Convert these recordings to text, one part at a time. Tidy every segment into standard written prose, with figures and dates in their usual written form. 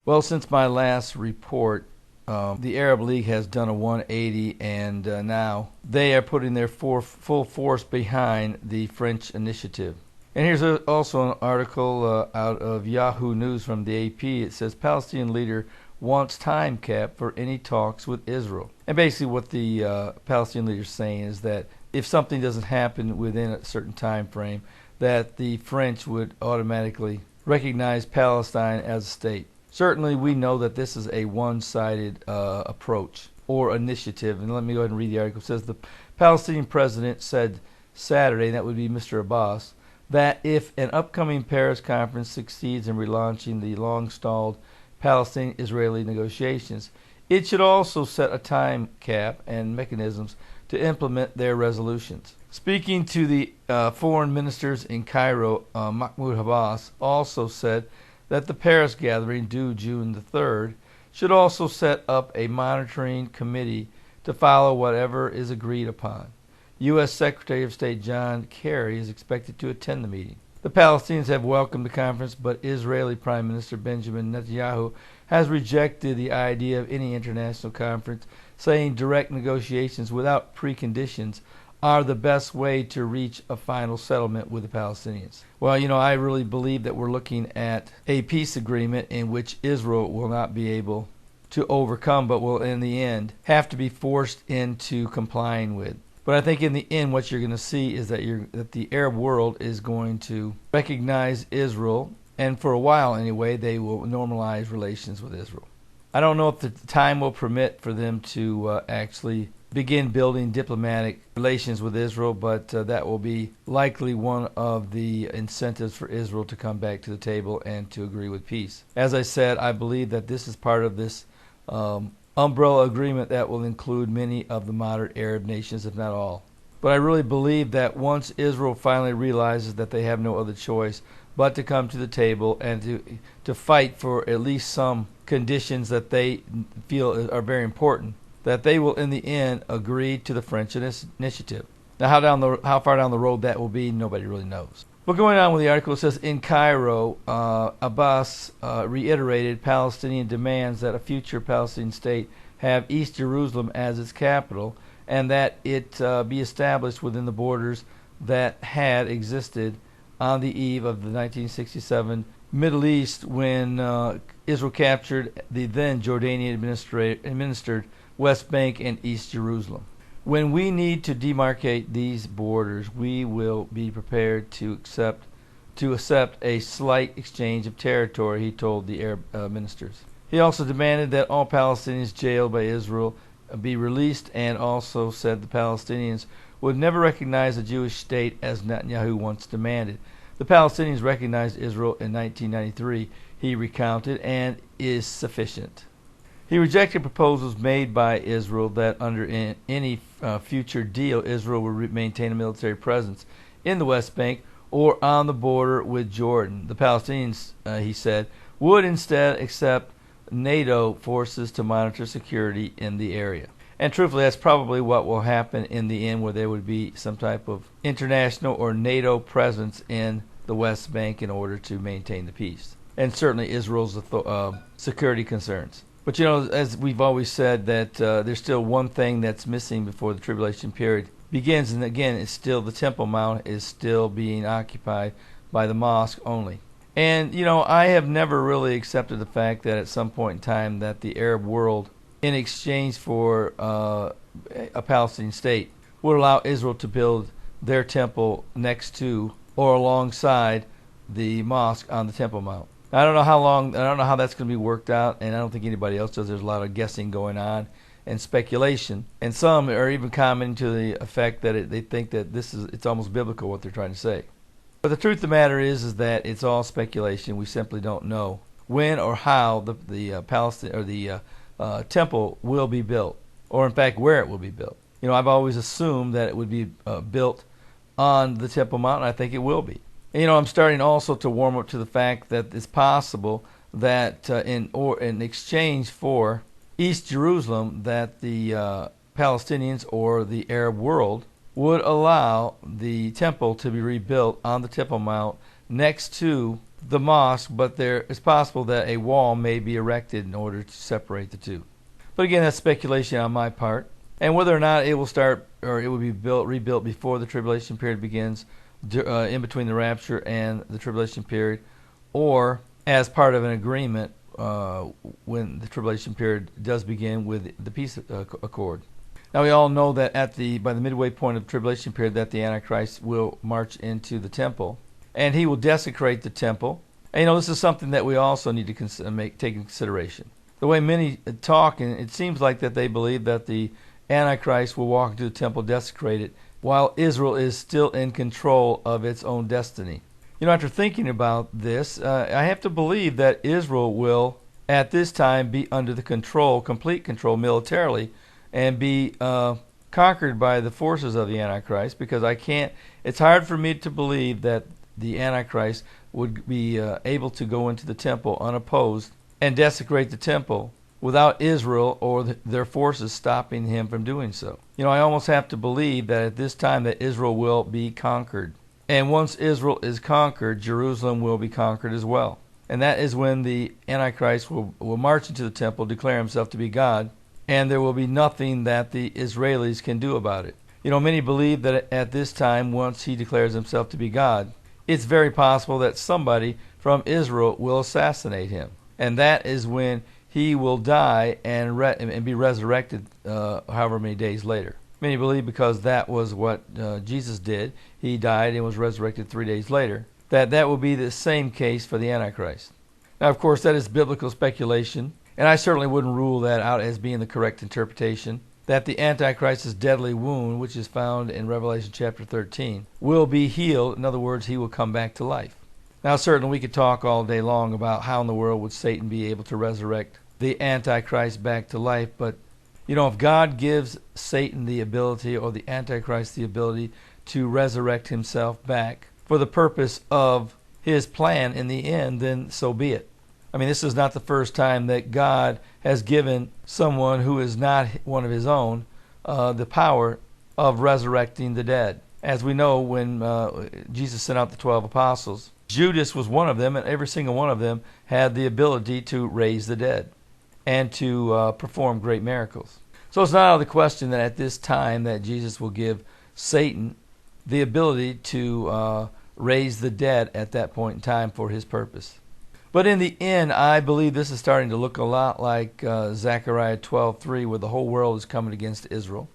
Well, since my last report, the Arab League has done a 180, and now they are putting their full force behind the French initiative. And here's also an article out of Yahoo News from the AP. It says Palestinian leader wants time cap for any talks with Israel. And basically what the Palestinian leader is saying is that if something doesn't happen within a certain time frame, that the French would automatically recognize Palestine as a state. Certainly, we know that this is a one-sided approach or initiative. And let me go ahead and read the article. It says the Palestinian president said Saturday, and that would be Mr. Abbas, that if an upcoming Paris conference succeeds in relaunching the long-stalled Palestinian-Israeli negotiations, it should also set a time cap and mechanisms to implement their resolutions. Speaking to the foreign ministers in Cairo, Mahmoud Abbas also said that the Paris gathering, due June the 3rd, should also set up a monitoring committee to follow whatever is agreed upon. U.S. Secretary of State John Kerry is expected to attend the meeting. The Palestinians have welcomed the conference, but Israeli Prime Minister Benjamin Netanyahu has rejected the idea of any international conference, saying direct negotiations without preconditions are the best way to reach a final settlement with the Palestinians. Well, I really believe that we're looking at a peace agreement in which Israel will not be able to overcome, but will in the end have to be forced into complying with. But I think in the end what you're going to see is that the Arab world is going to recognize Israel, and for a while anyway, they will normalize relations with Israel. I don't know if the time will permit for them to actually begin building diplomatic relations with Israel, but that will be likely one of the incentives for Israel to come back to the table and to agree with peace. As I said, I believe that this is part of this umbrella agreement that will include many of the moderate Arab nations, if not all. But I really believe that once Israel finally realizes that they have no other choice but to come to the table and to fight for at least some conditions that they feel are very important, that they will in the end agree to the French initiative. Now how far down the road that will be, nobody really knows. But going on with the article, it says in Cairo, Abbas reiterated Palestinian demands that a future Palestinian state have East Jerusalem as its capital, and that it be established within the borders that had existed on the eve of the 1967 Middle East, when Israel captured the then Jordanian administered West Bank and East Jerusalem. When we need to demarcate these borders, we will be prepared to accept a slight exchange of territory, he told the Arab ministers. He also demanded that all Palestinians jailed by Israel be released, and also said the Palestinians would never recognize a Jewish state as Netanyahu once demanded. The Palestinians recognized Israel in 1993, he recounted, and is sufficient. He rejected proposals made by Israel that under any future deal, Israel would maintain a military presence in the West Bank or on the border with Jordan. The Palestinians, he said, would instead accept NATO forces to monitor security in the area. And truthfully, that's probably what will happen in the end, where there would be some type of international or NATO presence in the West Bank in order to maintain the peace. And certainly Israel's security concerns. But as we've always said, that there's still one thing that's missing before the tribulation period begins, and again, it's still the Temple Mount is still being occupied by the mosque only. And I have never really accepted the fact that at some point in time that the Arab world, in exchange for a Palestinian state, would allow Israel to build their temple next to or alongside the mosque on the Temple Mount. I don't know how that's going to be worked out, and I don't think anybody else does. There's a lot of guessing going on and speculation, and some are even commenting to the effect that they think that it's almost biblical what they're trying to say. But the truth of the matter is that it's all speculation. We simply don't know when or how the Palestine or the temple will be built, or in fact where it will be built. I've always assumed that it would be built on the Temple Mount, and I think it will be. I'm starting also to warm up to the fact that it's possible that in exchange for East Jerusalem, that the Palestinians or the Arab world would allow the temple to be rebuilt on the Temple Mount next to the mosque, but it's possible that a wall may be erected in order to separate the two. But again, that's speculation on my part. And whether or not it will start or it will be rebuilt before the tribulation period begins, in between the rapture and the tribulation period, or as part of an agreement when the tribulation period does begin with the peace accord. Now we all know that by the midway point of the tribulation period that the Antichrist will march into the temple, and he will desecrate the temple. And this is something that we also need to take into consideration. The way many talk, and it seems like that they believe that the Antichrist will walk into the temple, desecrate it, while Israel is still in control of its own destiny. After thinking about this, I have to believe that Israel will, at this time, be under the complete control militarily, and be conquered by the forces of the Antichrist, because it's hard for me to believe that the Antichrist would be able to go into the temple unopposed and desecrate the temple without Israel or their forces stopping him from doing so. I almost have to believe that at this time that Israel will be conquered. And once Israel is conquered, Jerusalem will be conquered as well. And that is when the Antichrist will march into the temple, declare himself to be God, and there will be nothing that the Israelis can do about it. Many believe that at this time, once he declares himself to be God, it's very possible that somebody from Israel will assassinate him. And that is when he will die and be resurrected however many days later. Many believe because that was what Jesus did. He died and was resurrected 3 days later. That will be the same case for the Antichrist. Now, of course, that is biblical speculation, and I certainly wouldn't rule that out as being the correct interpretation, that the Antichrist's deadly wound, which is found in Revelation chapter 13, will be healed. In other words, he will come back to life. Now, certainly we could talk all day long about how in the world would Satan be able to resurrect the Antichrist back to life, but if God gives Satan the ability, or the Antichrist the ability, to resurrect himself back for the purpose of his plan in the end, then so be it. This is not the first time that God has given someone who is not one of his own the power of resurrecting the dead. As we know, when Jesus sent out the 12 apostles, Judas was one of them, and every single one of them had the ability to raise the dead and to perform great miracles. So it's not out of the question that at this time that Jesus will give Satan the ability to raise the dead at that point in time for his purpose. But in the end, I believe this is starting to look a lot like Zechariah 12:3, where the whole world is coming against Israel,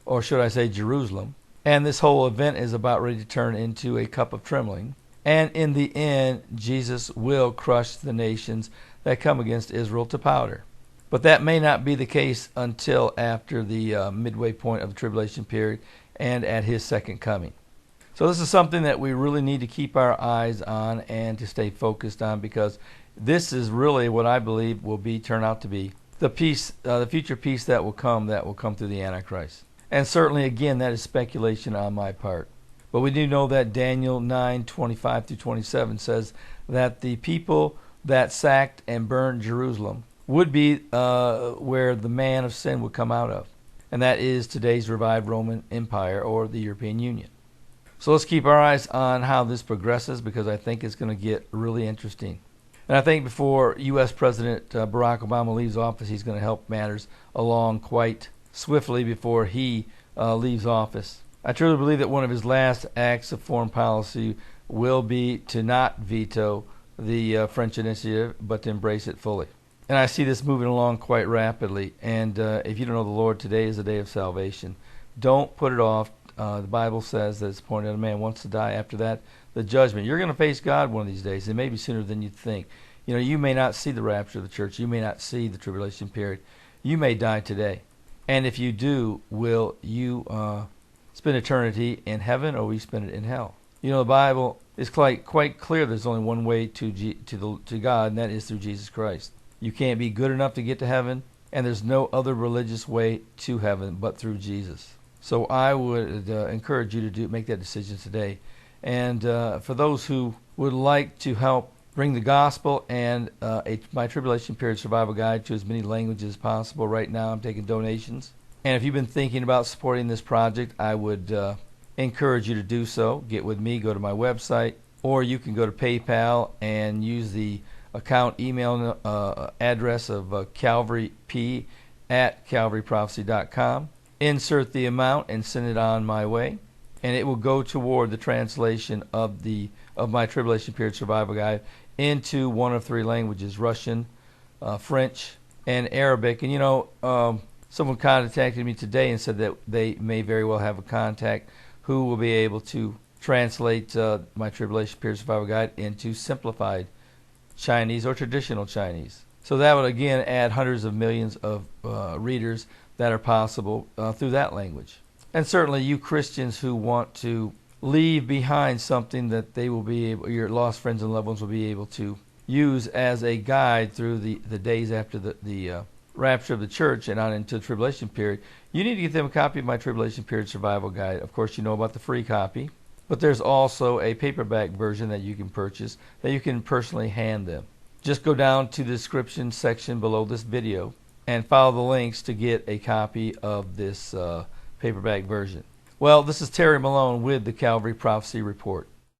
or should I say Jerusalem. And this whole event is about ready to turn into a cup of trembling. And in the end, Jesus will crush the nations that come against Israel to powder. But that may not be the case until after the midway point of the tribulation period and at his second coming. So this is something that we really need to keep our eyes on and to stay focused on, because this is really what I believe will turn out to be the peace, the future peace that will come through the Antichrist. And certainly, again, that is speculation on my part. But we do know that Daniel 9:25-27 says that the people that sacked and burned Jerusalem would be where the man of sin would come out of. And that is today's revived Roman Empire, or the European Union. So let's keep our eyes on how this progresses, because I think it's going to get really interesting. And I think before U.S. President Barack Obama leaves office, he's going to help matters along quite swiftly before he leaves office. I truly believe that one of his last acts of foreign policy will be to not veto the French initiative, but to embrace it fully. And I see this moving along quite rapidly. And if you don't know the Lord, today is the day of salvation. Don't put it off. The Bible says that it's appointed a man wants to die. After that, the judgment. You're going to face God one of these days. It may be sooner than you think. You may not see the rapture of the church. You may not see the tribulation period. You may die today. And if you do, will you spend eternity in heaven, or will you spend it in hell? The Bible is quite clear. There's only one way to God, and that is through Jesus Christ. You can't be good enough to get to heaven, and there's no other religious way to heaven but through Jesus. So I would encourage you to make that decision today. And for those who would like to help bring the gospel and my Tribulation Period Survival Guide to as many languages as possible, right now I'm taking donations. And if you've been thinking about supporting this project, I would encourage you to do so. Get with me, go to my website, or you can go to PayPal and use the account email address of calvaryp@calvaryprophecy.com. Insert the amount and send it on my way, and it will go toward the translation of my Tribulation Period Survival Guide into one of three languages: Russian, French, and Arabic. And someone contacted me today and said that they may very well have a contact who will be able to translate my Tribulation Period Survival Guide into simplified Chinese or traditional Chinese. So that would again add hundreds of millions of readers that are possible through that language. And certainly you Christians who want to leave behind something that they will be able, your lost friends and loved ones will be able to use as a guide through the days after the rapture of the church and on into the tribulation period, you need to get them a copy of my Tribulation Period Survival Guide. Of course, you know about the free copy, but there's also a paperback version that you can purchase that you can personally hand them. Just go down to the description section below this video and follow the links to get a copy of this paperback version. Well, this is Terry Malone with the Calvary Prophecy Report.